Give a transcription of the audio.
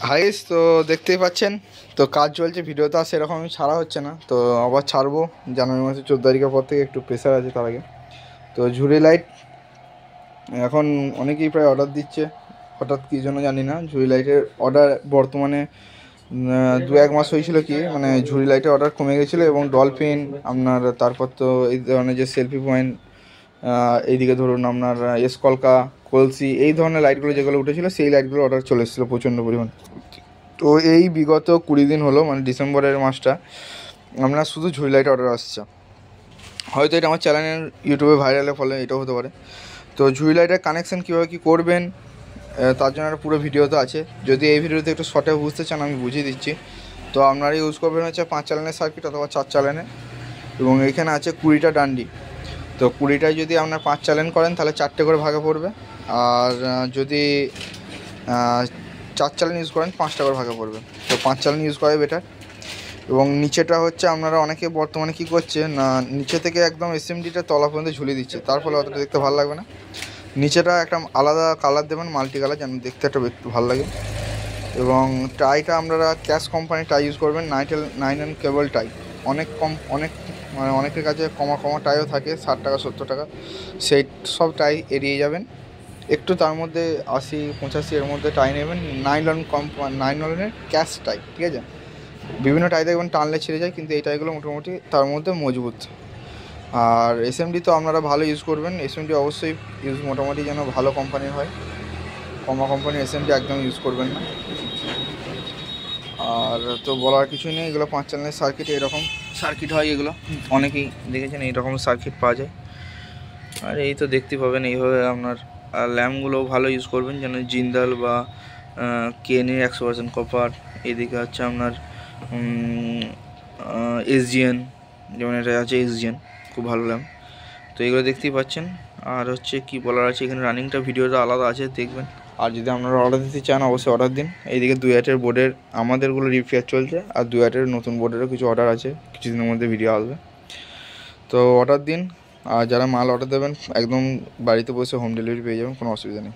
হাইস তো দেখতেই পাচ্ছেন, তো কাজ চলছে, ভিডিও তো আর সেরকম ছাড়া হচ্ছে না, তো আবার ছাড়বো জানুয়ারি মাসের 14 তারিখের পর থেকে। একটু প্রেশার আছে তার আগে। তো ঝুড়ি লাইট এখন অনেকেই প্রায় অর্ডার দিচ্ছে, হঠাৎ কী জন্য জানি না। ঝুড়ি লাইটের অর্ডার বর্তমানে 2-1 মাস হয়েছিল কি, মানে ঝুড়ি লাইটের অর্ডার কমে গেছিলো। এবং ডলফিন আপনার, তারপর তো এই ধরনের যে সেলফি পয়েন্ট, এইদিকে ধরুন আপনার এসকলকা, কলসি, এই ধরনের লাইটগুলো যেগুলো উঠেছিলো সেই লাইটগুলো অর্ডার চলে এসেছিলো প্রচণ্ড পরিমাণ। তো এই বিগত 20 দিন হলো, মানে ডিসেম্বরের মাসটা, আপনার শুধু ঝুড়ি লাইট অর্ডার আসছে। হয়তো এটা আমার চ্যানেলের ইউটিউবে ভাইরালের ফলে এটাও হতে পারে। তো ঝুড়ি লাইটের কানেকশান কীভাবে কী করবেন তার জন্য একটা পুরো ভিডিও তো আছে। যদি এই ভিডিওতে একটু শর্টে বুঝতে চান আমি বুঝিয়ে দিচ্ছি। তো আপনারা ইউজ করবেন হচ্ছে 5 চালানের সার্কিট অথবা 4 চালানের, এবং এখানে আছে 20টা ডান্ডি। তো 20টায় যদি আপনার 5 চালান করেন তাহলে 4টে করে ভাগে পড়বে, আর যদি 4 চালান ইউজ করেন 5টা করে ভাগে পড়বে। তো 5 চালান ইউজ করাই বেটার। এবং নিচেটা হচ্ছে আপনারা অনেকে বর্তমানে কী করছে না, নিচে থেকে একদম এসএমডিটা তলা পর্যন্ত ঝুলিয়ে দিচ্ছে, তার ফলে অতটা দেখতে ভালো লাগবে না। নিচেটা একটা আলাদা কালার দেবেন, মাল্টি কালার, যেন দেখতে একটু ভালো লাগে। এবং টাইটা আপনারা ক্যাশ কোম্পানির টাই ইউজ করবেন, 9N কেবল টাই। অনেক মানে অনেকের কাছে কমা টাইও থাকে, 60 টাকা 70 টাকা, সেই সব টাই এড়িয়ে যাবেন। একটু তার মধ্যে 80-85 এর মধ্যে টাই নেবেন, নাইলনের ক্যাশ টাই, ঠিক আছে। বিভিন্ন টাই দেখবেন টানলে ছিঁড়ে যায়, কিন্তু এই টাইগুলো মোটামুটি তার মধ্যে মজবুত। আর এসএমডি তো আপনারা ভালো ইউজ করবেন, এসএমডি অবশ্যই ইউজ মোটামুটি যেন ভালো কোম্পানির হয়, কমা কোম্পানির এসএমডি একদম ইউজ করবেন না। আর তো বলার কিছুই নেই, এগুলো 5 চালানের সার্কিট, এরকম সার্কিট হয়, এগুলো অনেকেই দেখেছেন, এইরকম সার্কিট পাওয়া যায়। আর এই তো দেখতে পাবেন এইভাবে আপনার। আর ল্যাম্পগুলো ভালো ইউজ করবেন, যেন জিন্দাল বা কেএনএ 100% কপার। এদিকে হচ্ছে আপনার এসজিএন, যেমন এটা আছে এসজিএন, খুব ভালো ল্যাম্প। তো এগুলো দেখতেই পাচ্ছেন। আর হচ্ছে কি বলার আছে, এখানে রানিংটা ভিডিওটা আলাদা আছে, দেখবেন। আর যদি আপনারা অর্ডার দিতে চান অবশ্যই অর্ডার দিন। এইদিকে 2 ওয়াটের বোর্ডের আমাদেরগুলো রিপেয়ার চলছে, আর 2 ওয়াটের নতুন বোর্ডেরও কিছু অর্ডার আছে, কিছুদিনের মধ্যে ভিডিও আসবে। তো অর্ডার দিন, আর যারা মাল অর্ডার দেবেন একদম বাড়িতে বসে হোম ডেলিভারি পেয়ে যাবেন, কোনো অসুবিধা নেই।